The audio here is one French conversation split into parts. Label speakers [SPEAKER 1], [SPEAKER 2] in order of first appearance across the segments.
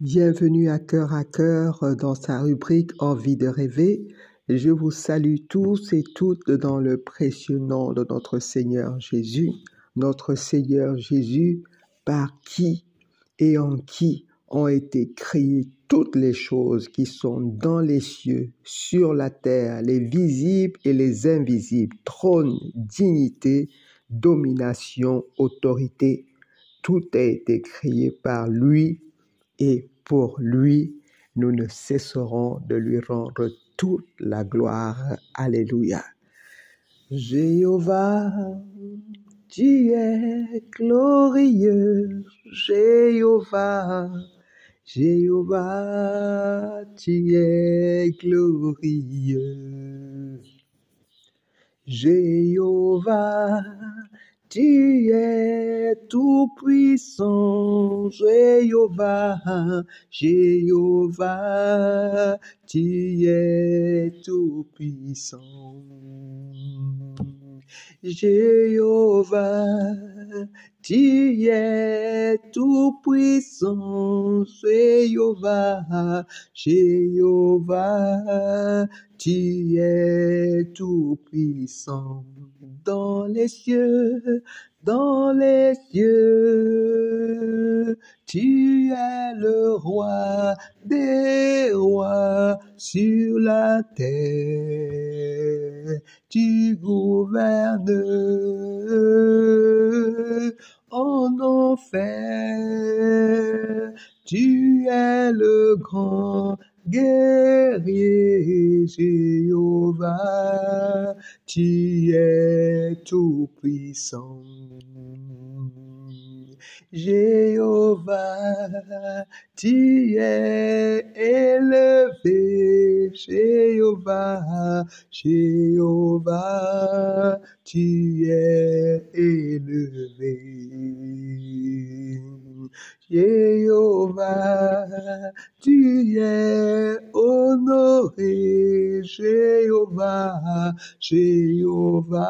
[SPEAKER 1] Bienvenue à cœur dans sa rubrique Envie de rêver. Je vous salue tous et toutes dans le précieux nom de notre Seigneur Jésus. Notre Seigneur Jésus, par qui et en qui ont été créées toutes les choses qui sont dans les cieux, sur la terre, les visibles et les invisibles, trône, dignité, domination, autorité. Tout a été créé par lui et pour lui, nous ne cesserons de lui rendre toute la gloire. Alléluia. Jéhovah, tu es glorieux. Jéhovah, Jéhovah, tu es glorieux. Jéhovah, tu es tout-puissant. Jéhovah, Jéhovah, tu es tout-puissant. Jéhovah, tu es tout-puissant. Jéhovah, Jéhovah, tu es tout-puissant. Dans les cieux, tu es le roi des rois. Sur la terre, tu gouvernes. En enfer, tu es le grand guerrier. Jéhovah, tu es tout-puissant. Jéhovah, tu es élevé. Jéhovah, Jéhovah, tu es élevé. Jéhovah, tu es honoré. Jéhovah, Jéhovah,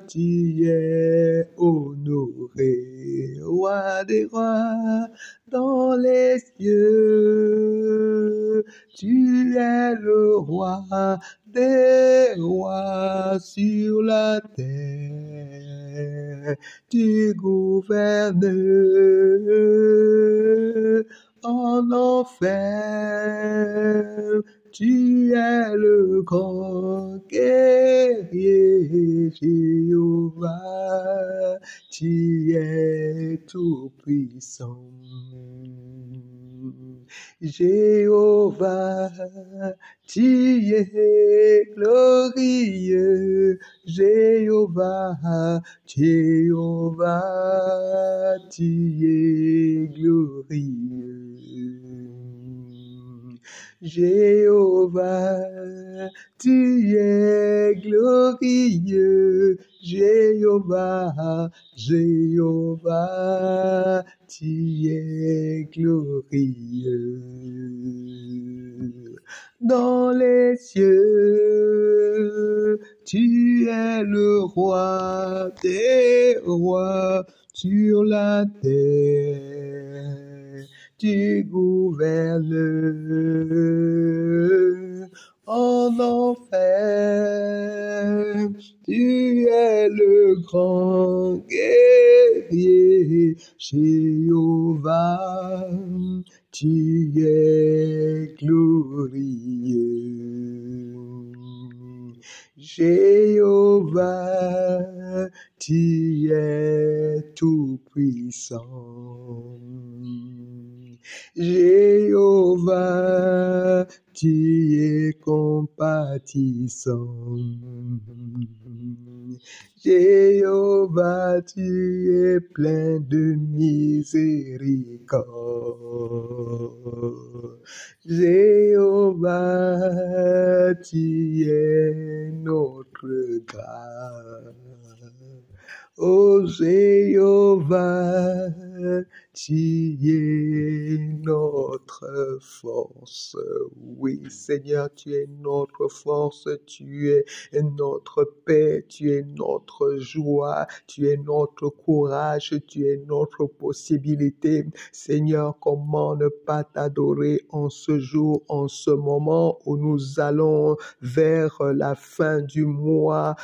[SPEAKER 1] tu es honoré. Roi des rois, dans les cieux, tu es le roi des rois. Sur la terre, tu gouvernes. En enfer, tu es le grand guerrier. Jéhovah, tu es tout-puissant. Jéhovah, tu es glorieux. Jéhovah, Jéhovah, tu es glorieux. Jéhovah, tu es glorieux. Jéhovah, Jéhovah, tu es glorieux. Dans les cieux, tu es le roi des rois. Sur la terre, tu gouvernes. En enfer, tu es le grand guerrier. Jéhovah, tu es glorieux. Jéhovah, tu es tout-puissant. Jéhovah, tu es compatissant. Jéhovah, tu es plein de miséricorde. Jéhovah, tu es notre grâce. Oh Jéhovah, tu es notre notre force. Oui, Seigneur, tu es notre force, tu es notre paix, tu es notre joie, tu es notre courage, tu es notre possibilité. Seigneur, comment ne pas t'adorer en ce jour, en ce moment où nous allons vers la fin du mois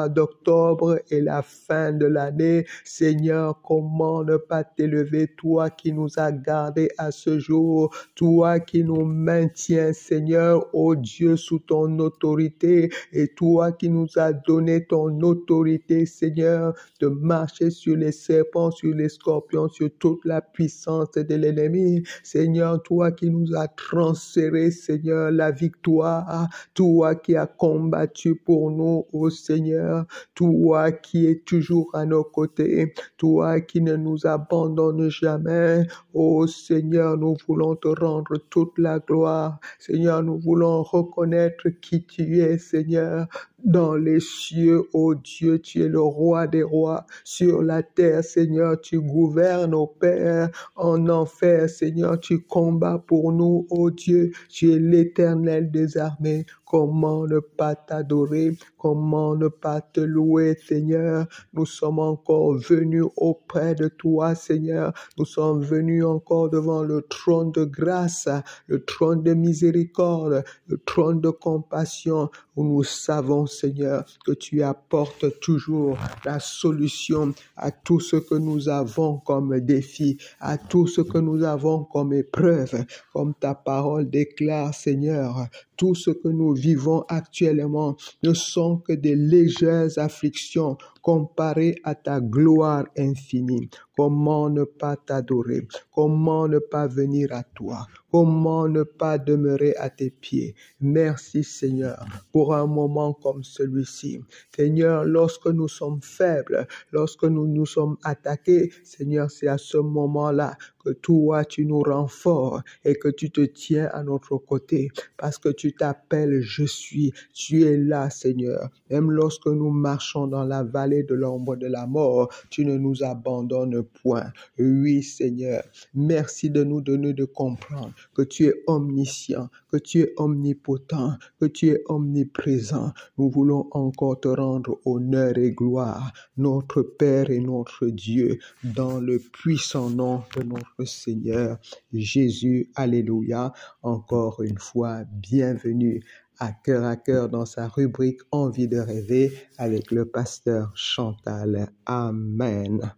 [SPEAKER 1] d'octobre et la fin de l'année. Seigneur, comment ne pas t'élever, toi qui nous as gardés à ce jour, toi qui nous maintiens, Seigneur, ô Dieu, sous ton autorité, et toi qui nous as donné ton autorité, Seigneur, de marcher sur les serpents, sur les scorpions, sur toute la puissance de l'ennemi. Seigneur, toi qui nous as transféré, Seigneur, la victoire, toi qui as combattu pour nous, ô Seigneur, toi qui es toujours à nos côtés, toi qui ne nous abandonnes jamais. Ô Seigneur, nous voulons te rendre toute la gloire. Seigneur, nous voulons reconnaître qui tu es, Seigneur. Dans les cieux, ô Dieu, tu es le roi des rois. Sur la terre, Seigneur, tu gouvernes, ô Père. En enfer, Seigneur, tu combats pour nous, ô Dieu. Tu es l'Éternel des armées. Comment ne pas t'adorer? Comment ne pas te louer, Seigneur? Nous sommes encore venus auprès de toi, Seigneur. Nous sommes venus encore devant le trône de grâce, le trône de miséricorde, le trône de compassion, où nous savons, Seigneur, que tu apportes toujours la solution à tout ce que nous avons comme défi, à tout ce que nous avons comme épreuve, comme ta parole déclare, Seigneur. Tout ce que nous vivons actuellement ne sont que des légères afflictions comparées à ta gloire infinie. Comment ne pas t'adorer? Comment ne pas venir à toi? Comment ne pas demeurer à tes pieds? Merci Seigneur pour un moment comme celui-ci. Seigneur, lorsque nous sommes faibles, lorsque nous nous sommes attaqués, Seigneur, c'est à ce moment-là que toi, tu nous rends forts et que tu te tiens à notre côté parce que tu t'appelles je suis. Tu es là, Seigneur. Même lorsque nous marchons dans la vallée de l'ombre de la mort, tu ne nous abandonnes point. Oui, Seigneur. Merci de nous donner de comprendre que tu es omniscient, que tu es omnipotent, que tu es omniprésent. Nous voulons encore te rendre honneur et gloire, notre Père et notre Dieu, dans le puissant nom de notre Seigneur Jésus. Alléluia. Encore une fois, bienvenue à cœur dans sa rubrique Envie de rêver avec le pasteur Chantal. Amen.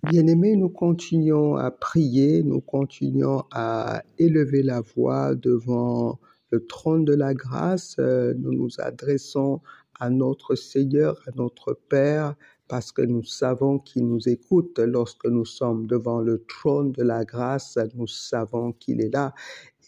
[SPEAKER 1] Bien-aimés, nous continuons à prier, nous continuons à élever la voix devant le trône de la grâce. Nous nous adressons à notre Seigneur, à notre Père, parce que nous savons qu'il nous écoute lorsque nous sommes devant le trône de la grâce. Nous savons qu'il est là.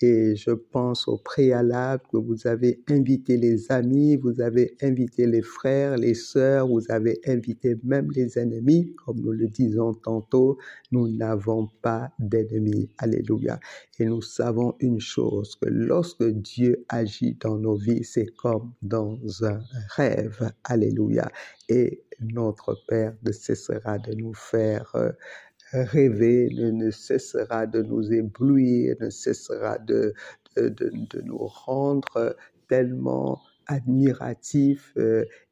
[SPEAKER 1] Et je pense au préalable que vous avez invité les amis, vous avez invité les frères, les sœurs, vous avez invité même les ennemis. Comme nous le disons tantôt, nous n'avons pas d'ennemis. Alléluia. Et nous savons une chose, que lorsque Dieu agit dans nos vies, c'est comme dans un rêve. Alléluia. Et notre Père ne cessera de nous faire rêver, ne cessera de nous éblouir, ne cessera de nous rendre tellement admiratifs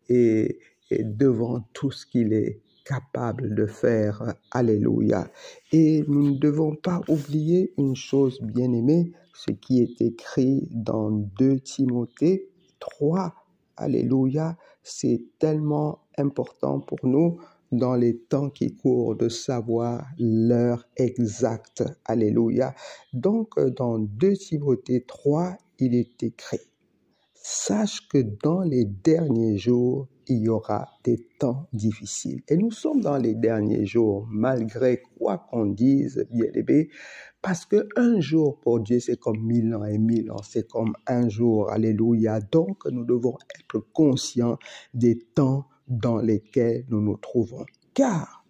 [SPEAKER 1] et devant tout ce qu'il est capable de faire. Alléluia. Et nous ne devons pas oublier une chose, bien-aimée, ce qui est écrit dans 2 Timothée 3. Alléluia. C'est tellement important pour nous dans les temps qui courent de savoir l'heure exacte. Alléluia. Donc, dans 2 Timothée 3, il est écrit: sache que dans les derniers jours, il y aura des temps difficiles. Et nous sommes dans les derniers jours, malgré quoi qu'on dise, bien-aimés, parce qu'un jour pour Dieu, c'est comme 1000 ans, et 1000 ans, c'est comme un jour. Alléluia. Donc, nous devons être conscients des temps dans lesquels nous nous trouvons. Car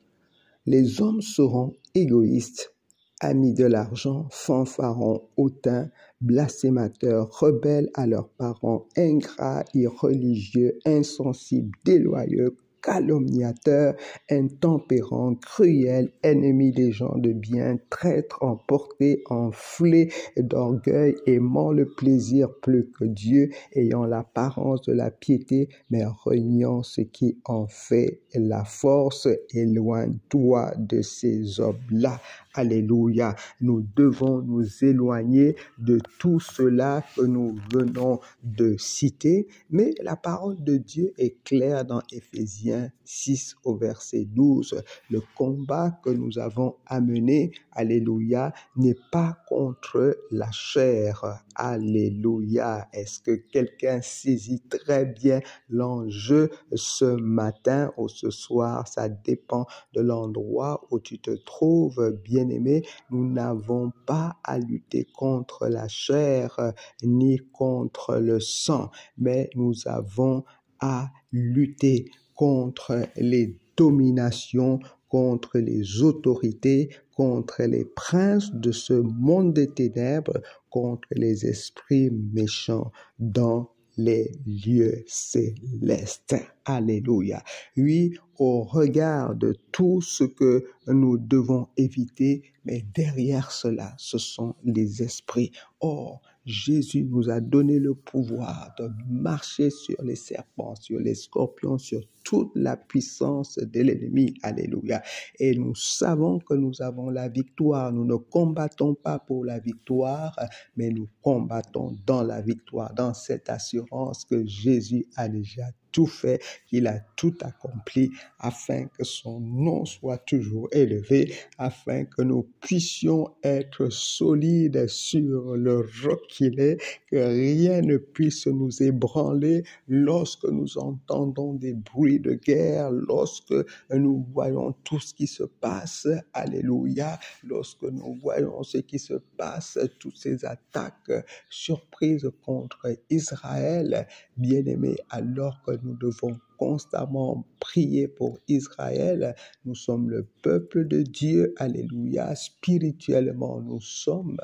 [SPEAKER 1] les hommes seront égoïstes, amis de l'argent, fanfarons, hautains, blasphémateurs, rebelles à leurs parents, ingrats, irreligieux, insensibles, déloyaux, calomniateur, intempérant, cruel, ennemi des gens de bien, traître, emporté, enflé d'orgueil, aimant le plaisir plus que Dieu, ayant l'apparence de la piété, mais reniant ce qui en fait la force. Éloigne-toi de ces hommes-là. Alléluia. Nous devons nous éloigner de tout cela que nous venons de citer, mais la parole de Dieu est claire dans Éphésiens 6 au verset 12. Le combat que nous avons à mener, alléluia, n'est pas contre la chair. Alléluia. Est-ce que quelqu'un saisit très bien l'enjeu ce matin ou ce soir? Ça dépend de l'endroit où tu te trouves, bien-aimé. Nous n'avons pas à lutter contre la chair ni contre le sang, mais nous avons à lutter contre les dominations, contre les autorités, contre les princes de ce monde des ténèbres, contre les esprits méchants dans les lieux célestes. Alléluia. Oui, au regard de tout ce que nous devons éviter, mais derrière cela, ce sont les esprits. Or, Jésus nous a donné le pouvoir de marcher sur les serpents, sur les scorpions, sur toute la puissance de l'ennemi. Alléluia. Et nous savons que nous avons la victoire. Nous ne combattons pas pour la victoire, mais nous combattons dans la victoire, dans cette assurance que Jésus a déjà tout fait, qu'il a tout accompli, afin que son nom soit toujours élevé, afin que nous puissions être solides sur le roc qu'il est, que rien ne puisse nous ébranler lorsque nous entendons des bruits de guerre, lorsque nous voyons tout ce qui se passe, alléluia, lorsque nous voyons ce qui se passe, toutes ces attaques surprises contre Israël, bien-aimés, alors que nous devons constamment prier pour Israël. Nous sommes le peuple de Dieu, alléluia, spirituellement nous sommes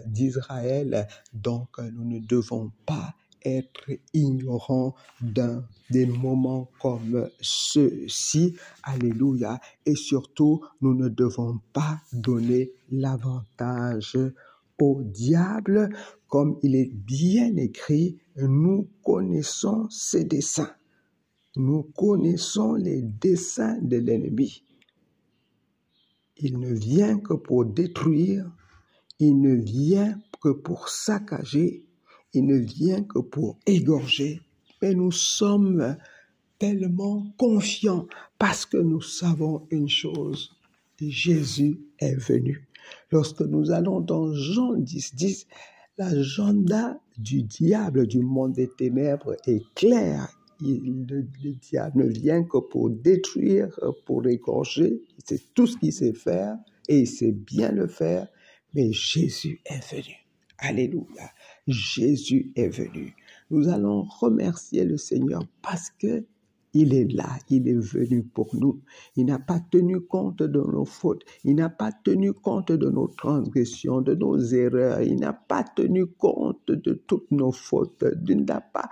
[SPEAKER 1] d'Israël, donc nous ne devons pas être ignorants des moments comme ceux-ci, alléluia, et surtout nous ne devons pas donner l'avantage au diable, comme il est bien écrit, nous connaissons ses desseins. Nous connaissons les desseins de l'ennemi. Il ne vient que pour détruire, il ne vient que pour saccager, il ne vient que pour égorger. Mais nous sommes tellement confiants parce que nous savons une chose, Jésus est venu. Lorsque nous allons dans Jean 10, l'agenda du diable, du monde des ténèbres est clair. Le diable ne vient que pour détruire, pour égorger. C'est tout ce qu'il sait faire et il sait bien le faire. Mais Jésus est venu. Alléluia. Jésus est venu. Nous allons remercier le Seigneur parce que il est là, il est venu pour nous. Il n'a pas tenu compte de nos fautes. Il n'a pas tenu compte de nos transgressions, de nos erreurs. Il n'a pas tenu compte de toutes nos fautes. Il n'a pas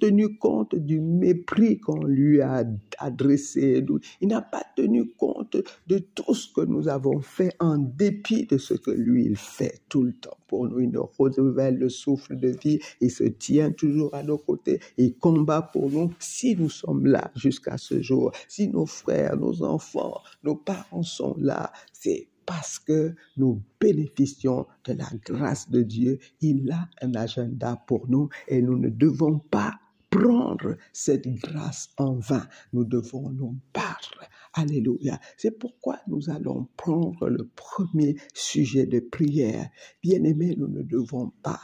[SPEAKER 1] tenu compte du mépris qu'on lui a adressé. Il n'a pas tenu compte de tout ce que nous avons fait en dépit de ce que lui, il fait tout le temps pour nous. Il nous renouvelle le souffle de vie. Il se tient toujours à nos côtés. Il combat pour nous. Si nous sommes là jusqu'à ce jour, si nos frères, nos enfants, nos parents sont là, c'est parce que nous bénéficions de la grâce de Dieu. Il a un agenda pour nous et nous ne devons pas prendre cette grâce en vain. Nous devons nous battre. Alléluia. C'est pourquoi nous allons prendre le premier sujet de prière. Bien-aimés, nous ne devons pas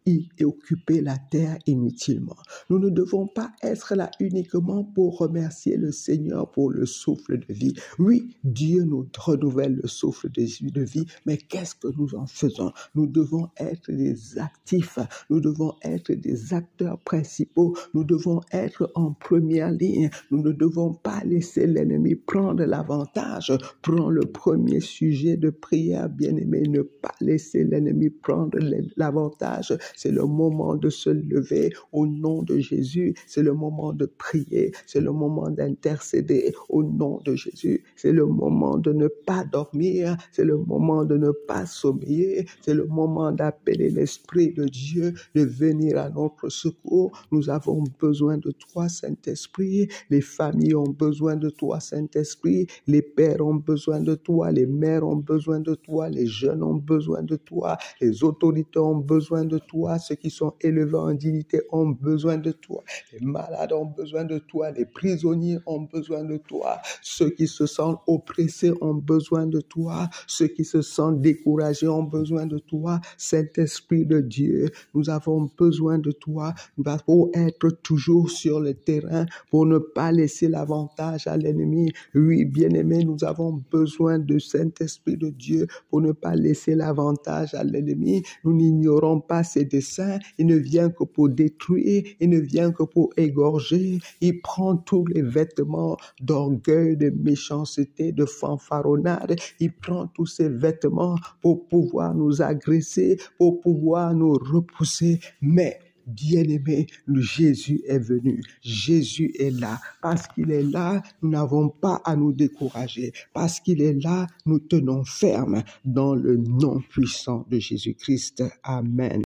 [SPEAKER 1] y occuper la terre inutilement. Nous ne devons pas être là uniquement pour remercier le Seigneur pour le souffle de vie. Oui, Dieu nous renouvelle le souffle de vie, mais qu'est-ce que nous en faisons? Nous devons être des actifs, nous devons être des acteurs principaux, nous devons être en première ligne, nous ne devons pas laisser l'ennemi prendre l'avantage. Prends le premier sujet de prière, bien-aimé, ne pas laisser l'ennemi prendre l'avantage. C'est le moment de se lever au nom de Jésus. C'est le moment de prier. C'est le moment d'intercéder au nom de Jésus. C'est le moment de ne pas dormir. C'est le moment de ne pas sommeiller. C'est le moment d'appeler l'Esprit de Dieu de venir à notre secours. Nous avons besoin de toi, Saint-Esprit. Les familles ont besoin de toi, Saint-Esprit. Les pères ont besoin de toi. Les mères ont besoin de toi. Les jeunes ont besoin de toi. Les autorités ont besoin de toi. Ceux qui sont élevés en dignité ont besoin de toi. Les malades ont besoin de toi. Les prisonniers ont besoin de toi. Ceux qui se sentent oppressés ont besoin de toi. Ceux qui se sentent découragés ont besoin de toi. Saint-Esprit de Dieu, nous avons besoin de toi. Nous devons être toujours sur le terrain pour ne pas laisser l'avantage à l'ennemi. Oui, bien-aimés, nous avons besoin de Saint-Esprit de Dieu pour ne pas laisser l'avantage à l'ennemi. Nous n'ignorons pas ses desseins. Il ne vient que pour détruire. Il ne vient que pour égorger. Il prend tous les vêtements d'orgueil, de méchanceté, de fanfaronnade. Il prend tous ces vêtements pour pouvoir nous agresser, pour pouvoir nous repousser. Mais bien-aimé, Jésus est venu. Jésus est là. Parce qu'il est là, nous n'avons pas à nous décourager. Parce qu'il est là, nous tenons ferme dans le nom puissant de Jésus-Christ. Amen.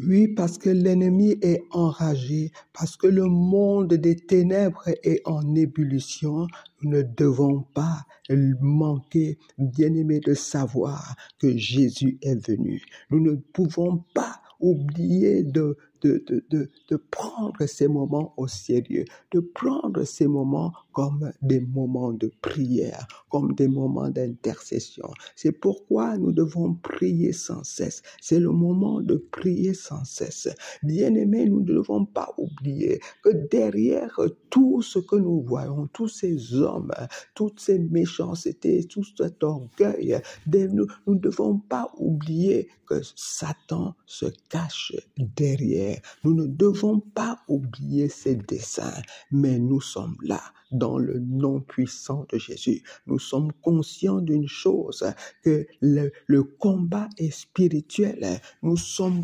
[SPEAKER 1] Oui, parce que l'ennemi est enragé, parce que le monde des ténèbres est en ébullition, nous ne devons pas manquer, bien-aimés, de savoir que Jésus est venu. Nous ne pouvons pas oublier de prendre ces moments au sérieux, de prendre ces moments comme des moments de prière, comme des moments d'intercession. C'est pourquoi nous devons prier sans cesse. C'est le moment de prier sans cesse. Bien-aimés, nous ne devons pas oublier que derrière tout ce que nous voyons, tous ces hommes, toutes ces méchancetés, tout cet orgueil, nous ne devons pas oublier que Satan se cache derrière. Nous ne devons pas oublier ses desseins, mais nous sommes là dans le nom puissant de Jésus. Nous sommes conscients d'une chose, que le combat est spirituel. Nous sommes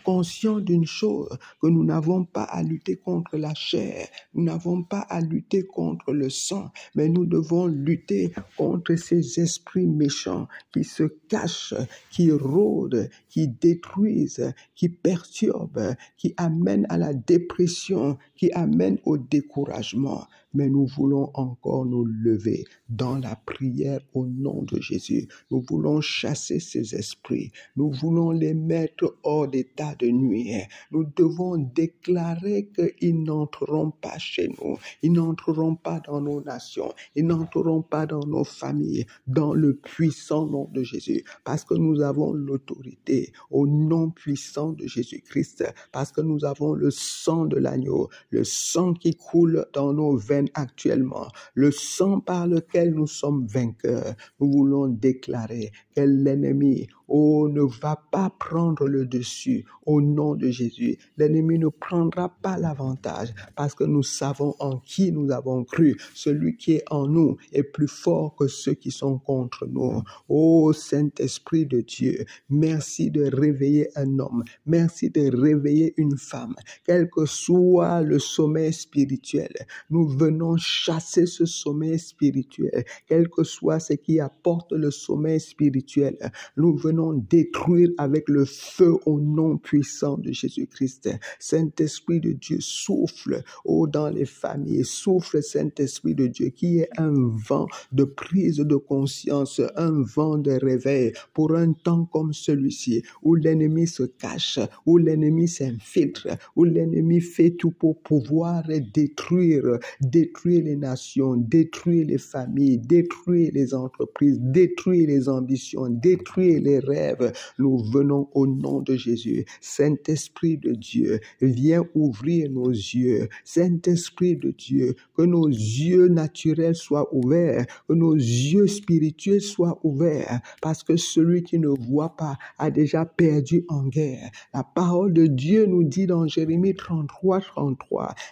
[SPEAKER 1] conscients d'une chose, que nous n'avons pas à lutter contre la chair, nous n'avons pas à lutter contre le sang, mais nous devons lutter contre ces esprits méchants qui se cachent, qui rôdent, qui détruisent, qui perturbent, qui amènent à la dépression, qui amènent au découragement. Mais nous voulons encore nous lever dans la prière au nom de Jésus. Nous voulons chasser ces esprits. Nous voulons les mettre hors d'état de nuire. Nous devons déclarer qu'ils n'entreront pas chez nous. Ils n'entreront pas dans nos nations. Ils n'entreront pas dans nos familles. Dans le puissant nom de Jésus. Parce que nous avons l'autorité au nom puissant de Jésus-Christ. Parce que nous avons le sang de l'agneau. Le sang qui coule dans nos veines actuellement, le sang par lequel nous sommes vainqueurs. Nous voulons déclarer que l'ennemi, ne va pas prendre le dessus au nom de Jésus. L'ennemi ne prendra pas l'avantage parce que nous savons en qui nous avons cru. Celui qui est en nous est plus fort que ceux qui sont contre nous. Ô Saint-Esprit de Dieu, merci de réveiller un homme. Merci de réveiller une femme. Quel que soit le sommeil spirituel, nous venons chasser ce sommeil spirituel. Quel que soit ce qui apporte le sommeil spirituel, nous venons détruire avec le feu au nom puissant de Jésus-Christ. Saint-Esprit de Dieu, souffle dans les familles, souffle Saint-Esprit de Dieu, qui est un vent de prise de conscience, un vent de réveil pour un temps comme celui-ci, où l'ennemi se cache, où l'ennemi s'infiltre, où l'ennemi fait tout pour pouvoir détruire les nations, détruire les familles, détruire les entreprises, détruire les ambitions, détruire les rêves. Nous venons au nom de Jésus. Saint-Esprit de Dieu, viens ouvrir nos yeux. Saint-Esprit de Dieu, que nos yeux naturels soient ouverts, que nos yeux spirituels soient ouverts, parce que celui qui ne voit pas a déjà perdu en guerre. La parole de Dieu nous dit dans Jérémie 33,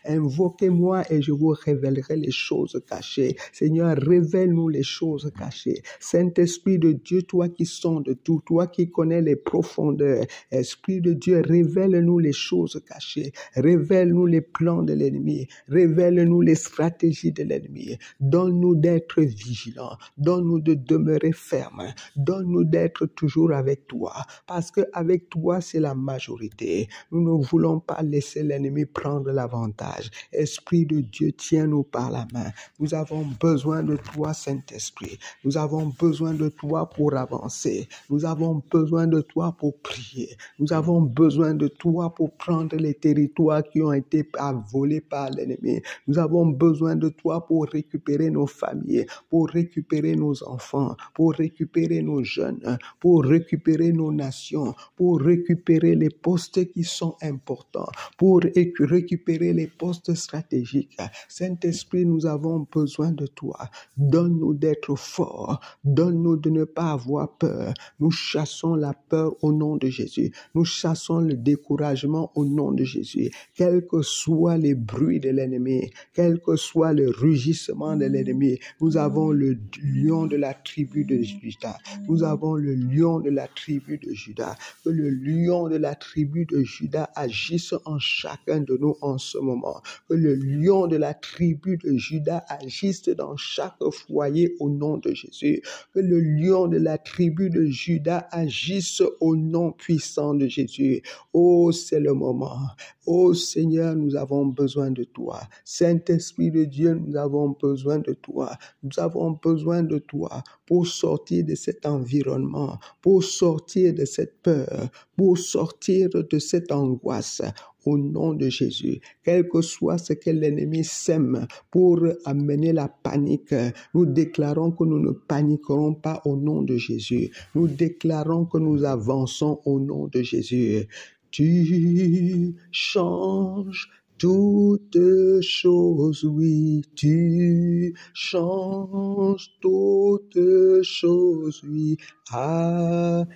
[SPEAKER 1] invoquez-moi et je vous révélerai les choses cachées. Seigneur, révèle-nous les choses cachées. Saint-Esprit de Dieu, toi qui sondes tout, toi qui connais les profondeurs. Esprit de Dieu, révèle-nous les choses cachées. Révèle-nous les plans de l'ennemi. Révèle-nous les stratégies de l'ennemi. Donne-nous d'être vigilants. Donne-nous de demeurer fermes. Donne-nous d'être toujours avec toi. Parce qu'avec toi, c'est la majorité. Nous ne voulons pas laisser l'ennemi prendre l'avantage. Esprit de Dieu, tiens-nous par la main. Nous avons besoin de toi, Saint-Esprit. Nous avons besoin de toi pour avancer. Nous avons besoin de toi pour prier. Nous avons besoin de toi pour prendre les territoires qui ont été volés par l'ennemi. Nous avons besoin de toi pour récupérer nos familles, pour récupérer nos enfants, pour récupérer nos jeunes, pour récupérer nos nations, pour récupérer les postes qui sont importants, pour récupérer les postes stratégiques. Saint-Esprit, nous avons besoin de toi. Donne-nous d'être forts. Donne-nous de ne pas avoir peur. Nous chassons la peur au nom de Jésus. Nous chassons le découragement au nom de Jésus. Quels que soient les bruits de l'ennemi, quel que soit le rugissement de l'ennemi, nous avons le lion de la tribu de Juda. Nous avons le lion de la tribu de Juda. Que le lion de la tribu de Juda agisse en chacun de nous en ce moment. Que le lion de la tribu de Juda agisse dans chaque foyer au nom de Jésus. Que le lion de la tribu de Juda agisse au nom puissant de Jésus. Oh, c'est le moment. Oh Seigneur, nous avons besoin de toi. Saint-Esprit de Dieu, nous avons besoin de toi. Nous avons besoin de toi pour sortir de cet environnement, pour sortir de cette peur, pour sortir de cette angoisse. Au nom de Jésus, quel que soit ce que l'ennemi sème pour amener la panique, nous déclarons que nous ne paniquerons pas au nom de Jésus. Nous déclarons que nous avançons au nom de Jésus. Tu changes toutes choses, oui, tu changes toutes choses, oui. Avec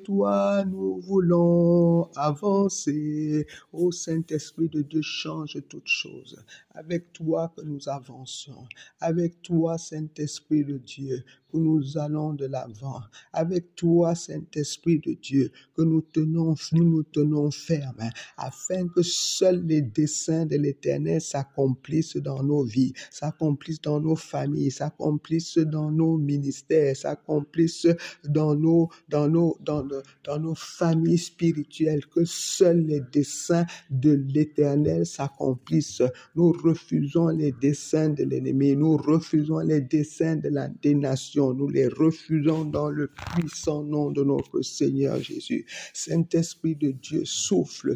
[SPEAKER 1] toi, nous voulons avancer. Ô Saint-Esprit de Dieu, change toutes choses. Avec toi que nous avançons. Avec toi, Saint-Esprit de Dieu, que nous allons de l'avant. Avec toi, Saint-Esprit de Dieu, que nous nous tenons fermes, afin que seuls les desseins de l'Éternel s'accomplissent dans nos vies, s'accomplissent dans nos familles, s'accomplissent dans nos ministères, s'accomplissent dans nos familles spirituelles, que seuls les desseins de l'Éternel s'accomplissent. Nous refusons les desseins de l'ennemi, nous refusons les desseins des nations, nous les refusons dans le puissant nom de notre Seigneur Jésus. Saint-Esprit de Dieu, souffle,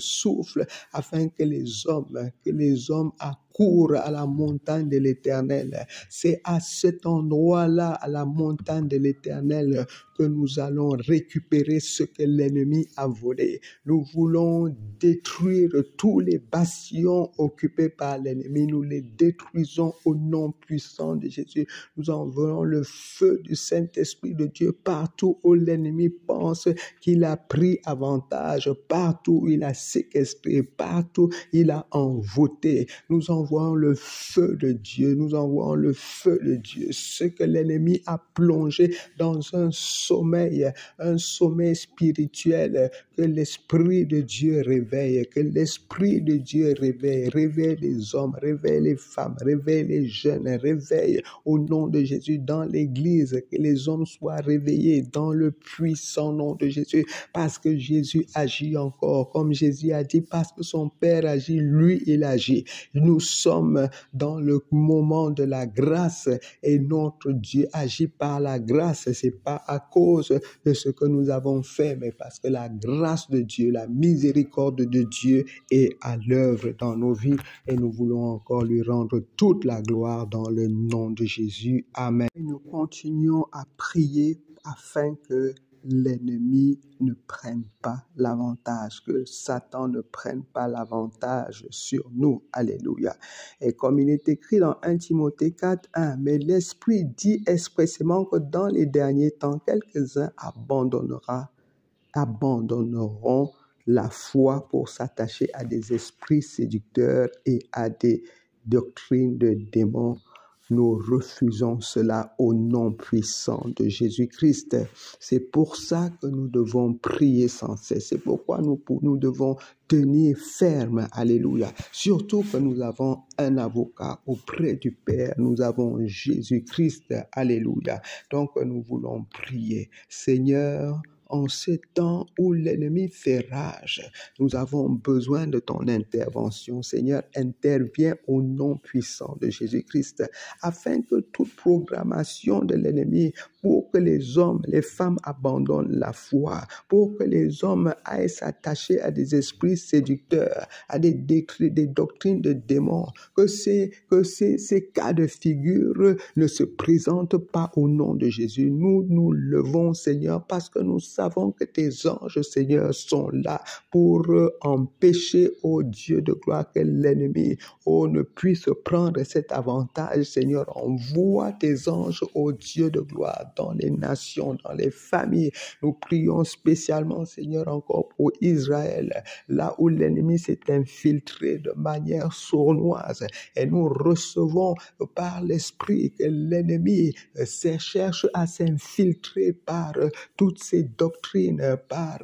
[SPEAKER 1] afin que les hommes accourent à la montagne de l'Éternel. C'est à cet endroit-là, à la montagne de l'Éternel, que nous allons récupérer ce que l'ennemi a volé. Nous voulons détruire tous les bastions occupés par l'ennemi. Nous les détruisons au nom puissant de Jésus. Nous envoyons le feu du Saint-Esprit de Dieu partout où l'ennemi pense qu'il a pris avantage, partout où il a séquestré, partout où il a envoûté. Nous envoyons le feu de Dieu. Nous envoyons le feu de Dieu. Ce que l'ennemi a plongé dans un sommeil spirituel, que l'Esprit de Dieu réveille, que l'Esprit de Dieu réveille les hommes, réveille les femmes, réveille les jeunes, réveille au nom de Jésus dans l'Église, que les hommes soient réveillés dans le puissant nom de Jésus, parce que Jésus agit encore, comme Jésus a dit, parce que son Père agit, lui il agit. Nous sommes dans le moment de la grâce et notre Dieu agit par la grâce. C'est pas à cause de ce que nous avons fait, mais parce que la grâce de Dieu, la miséricorde de Dieu est à l'œuvre dans nos vies et nous voulons encore lui rendre toute la gloire dans le nom de Jésus. Amen. Et nous continuons à prier afin que l'ennemi ne prenne pas l'avantage, que Satan ne prenne pas l'avantage sur nous. Alléluia. Et comme il est écrit dans 1 Timothée 4:1, mais l'Esprit dit expressément que dans les derniers temps, quelques-uns abandonneront la foi pour s'attacher à des esprits séducteurs et à des doctrines de démons Nous refusons cela au nom puissant de Jésus-Christ. C'est pour ça que nous devons prier sans cesse. C'est pourquoi nous devons tenir ferme. Alléluia. Surtout que nous avons un avocat auprès du Père. Nous avons Jésus-Christ. Alléluia. Donc nous voulons prier. Seigneur, en ces temps où l'ennemi fait rage, nous avons besoin de ton intervention. Seigneur, interviens au nom puissant de Jésus-Christ, afin que toute programmation de l'ennemi pour que les hommes, les femmes abandonnent la foi, pour que les hommes aillent s'attacher à des esprits séducteurs, à des doctrines de démons, que ces cas de figure ne se présentent pas au nom de Jésus. Nous nous levons, Seigneur, parce que nous savons que tes anges, Seigneur, sont là pour empêcher, ô Dieu de gloire, que l'ennemi, ne puisse prendre cet avantage. Seigneur, envoie tes anges, ô Dieu de gloire, dans les nations, dans les familles. Nous prions spécialement, Seigneur, encore pour Israël, là où l'ennemi s'est infiltré de manière sournoise. Et nous recevons par l'Esprit que l'ennemi cherche à s'infiltrer par toutes ces doctrines, par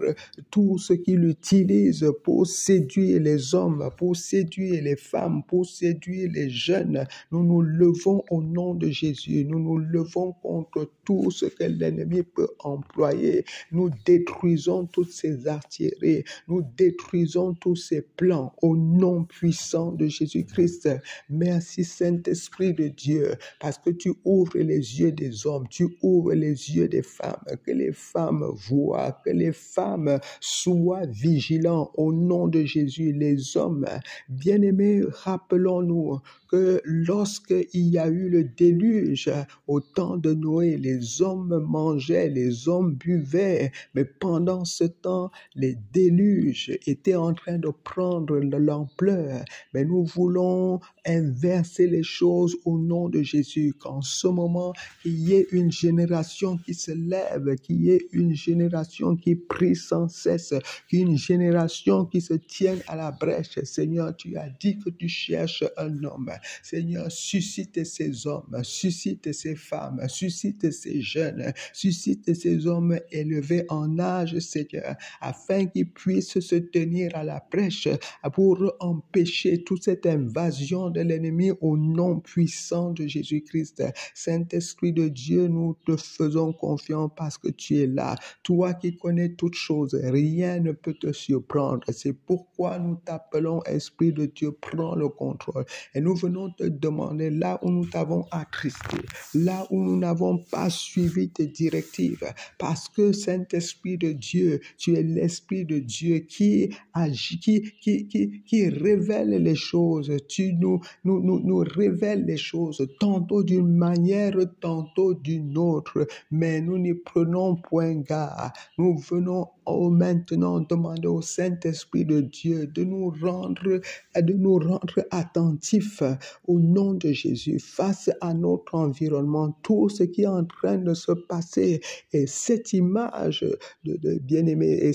[SPEAKER 1] tout ce qu'il utilise pour séduire les hommes, pour séduire les femmes, pour séduire les jeunes. Nous nous levons au nom de Jésus. Nous nous levons contre tout ce que l'ennemi peut employer. Nous détruisons toutes ces artilleries. Nous détruisons tous ces plans au nom puissant de Jésus-Christ. Merci Saint-Esprit de Dieu, parce que tu ouvres les yeux des hommes, tu ouvres les yeux des femmes, que les femmes voient, que les femmes soient vigilants au nom de Jésus. Les hommes, bien-aimés, rappelons-nous que lorsqu'il y a eu le déluge au temps de Noé, les hommes mangeaient, les hommes buvaient, mais pendant ce temps, les déluges étaient en train de prendre de l'ampleur. Mais nous voulons inverser les choses au nom de Jésus, qu'en ce moment, il y ait une génération qui se lève, qu'il y ait une génération qui prie sans cesse, qu'une génération qui se tienne à la brèche. Seigneur, tu as dit que tu cherches un homme. Seigneur, suscite ces hommes, suscite ces femmes, suscite ces jeunes, suscite ces hommes élevés en âge, Seigneur, afin qu'ils puissent se tenir à la brèche pour empêcher toute cette invasion de l'ennemi au nom puissant de Jésus-Christ. Saint-Esprit de Dieu, nous te faisons confiance parce que tu es là. Toi qui connais toutes choses, rien ne peut te surprendre. C'est pourquoi nous t'appelons, Esprit de Dieu, prends le contrôle. Et nous venons te demander, là où nous t'avons attristé, là où nous n'avons pas suivi tes directives, parce que Saint-Esprit de Dieu, tu es l'Esprit de Dieu qui agit, qui révèle les choses. Tu nous révèles les choses, tantôt d'une manière, tantôt d'une autre, mais nous n'y prenons point garde. Nous venons maintenant demander au Saint-Esprit de Dieu de nous rendre attentifs au nom de Jésus face à notre environnement, tout ce qui est en train de se passer. Et cette image de bien-aimé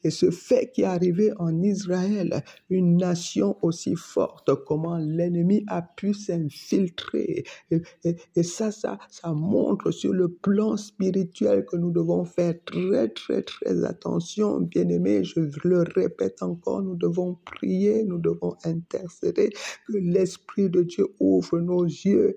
[SPEAKER 1] et ce fait qui est arrivé en Israël, une nation aussi forte, comment l'ennemi a pu s'infiltrer. Et ça montre sur le plan spirituel que nous devons faire très, très, très attention. Bien-aimés, je le répète encore, nous devons prier, nous devons intercéder, que l'Esprit de Dieu ouvre nos yeux.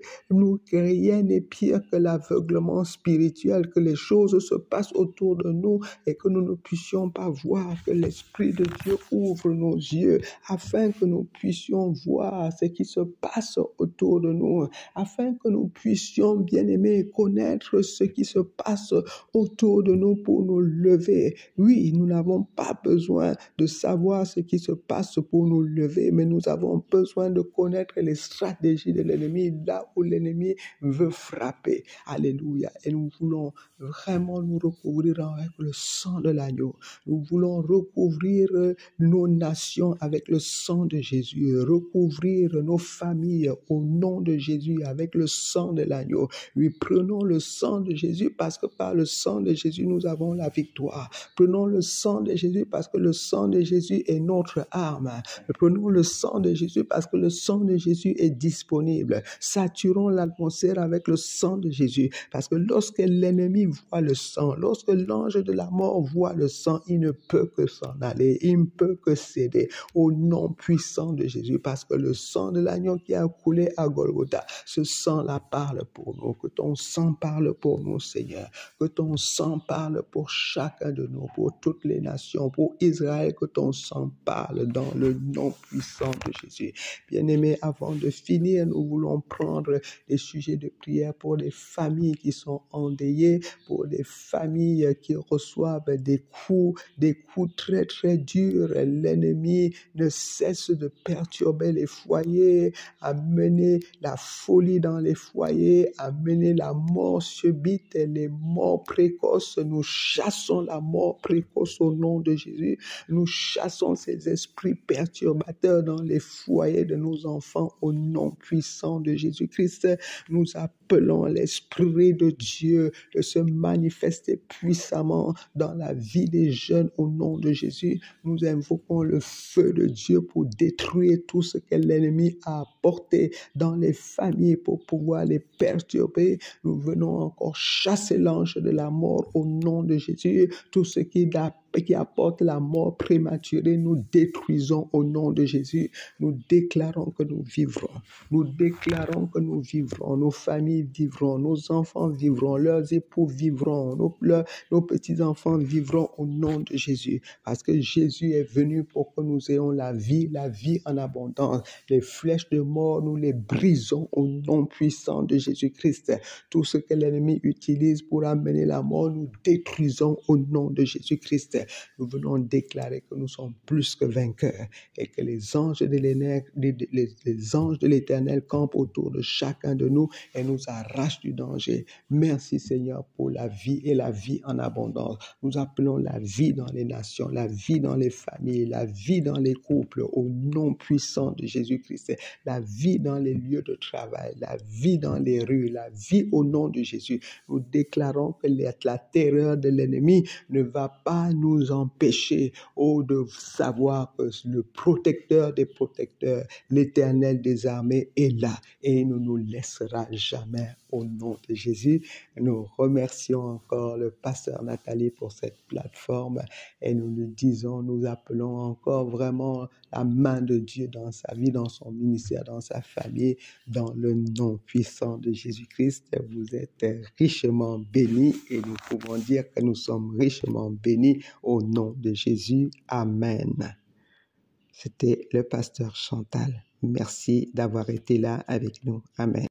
[SPEAKER 1] Rien n'est pire que l'aveuglement spirituel, que les choses se passent autour de nous et que nous ne puissions pas voir, que l'Esprit de Dieu ouvre nos yeux afin que nous puissions voir ce qui se passe autour de nous, afin que nous puissions, bien-aimés, connaître ce qui se passe autour de nous pour nous lever. Oui, nous n'avons pas besoin de savoir ce qui se passe pour nous lever, mais nous avons besoin de connaître les stratégies de l'ennemi, là où l'ennemi veut frapper. Alléluia. Et nous voulons vraiment nous recouvrir avec le sang de l'agneau. Nous voulons recouvrir nos nations avec le sang de Jésus, recouvrir nos familles au nom de Jésus avec le sang de l'agneau. Oui, prenons le sang de Jésus parce que par le sang de Jésus, nous avons avons la victoire. Prenons le sang de Jésus parce que le sang de Jésus est notre arme. Prenons le sang de Jésus parce que le sang de Jésus est disponible. Saturons l'atmosphère avec le sang de Jésus parce que lorsque l'ennemi voit le sang, lorsque l'ange de la mort voit le sang, il ne peut que s'en aller, il ne peut que céder au nom puissant de Jésus parce que le sang de l'agneau qui a coulé à Golgotha, ce sang-là parle pour nous. Que ton sang parle pour nous, Seigneur. Que ton sang parle pour chacun de nous, pour toutes les nations, pour Israël, que ton sang parle dans le nom puissant de Jésus. Bien-aimés, avant de finir, nous voulons prendre des sujets de prière pour les familles qui sont endeuillées, pour les familles qui reçoivent des coups très très durs. L'ennemi ne cesse de perturber les foyers, amener la folie dans les foyers, amener la mort subite et les morts précoces. Nous chassons la mort précoce au nom de Jésus. Nous chassons ces esprits perturbateurs dans les foyers de nos enfants au nom puissant de Jésus-Christ. Nous appelons l'Esprit de Dieu de se manifester puissamment dans la vie des jeunes au nom de Jésus. Nous invoquons le feu de Dieu pour détruire tout ce que l'ennemi a apporté dans les familles pour pouvoir les perturber. Nous venons encore chasser l'ange de la mort au nom de Jésus. Tout ce qui apporte la mort prématurée, nous détruisons au nom de Jésus. Nous déclarons que nous vivrons. Nous déclarons que nous vivrons. Nos familles vivront. Nos enfants vivront. Leurs époux vivront. Nos petits-enfants vivront au nom de Jésus. Parce que Jésus est venu pour que nous ayons la vie en abondance. Les flèches de mort, nous les brisons au nom puissant de Jésus-Christ. Tout ce que l'ennemi utilise pour amener la mort, nous détruisons au nom de Jésus-Christ. Nous venons déclarer que nous sommes plus que vainqueurs et que les anges de l'Éternel campent autour de chacun de nous et nous arrachent du danger. Merci Seigneur pour la vie et la vie en abondance. Nous appelons la vie dans les nations, la vie dans les familles, la vie dans les couples au nom puissant de Jésus-Christ, la vie dans les lieux de travail, la vie dans les rues, la vie au nom de Jésus. Nous déclarons que la terreur de l'ennemi ne va pas nous empêcher de savoir que le protecteur des protecteurs, l'Éternel des armées est là et il ne nous laissera jamais au nom de Jésus. Nous remercions encore le pasteur Nathalie pour cette plateforme et nous appelons encore vraiment la main de Dieu dans sa vie, dans son ministère, dans sa famille, dans le nom puissant de Jésus-Christ. Vous êtes richement bénis et nous pouvons dire que nous sommes richement bénis au nom de Jésus. Amen. C'était le pasteur Chantal. Merci d'avoir été là avec nous. Amen.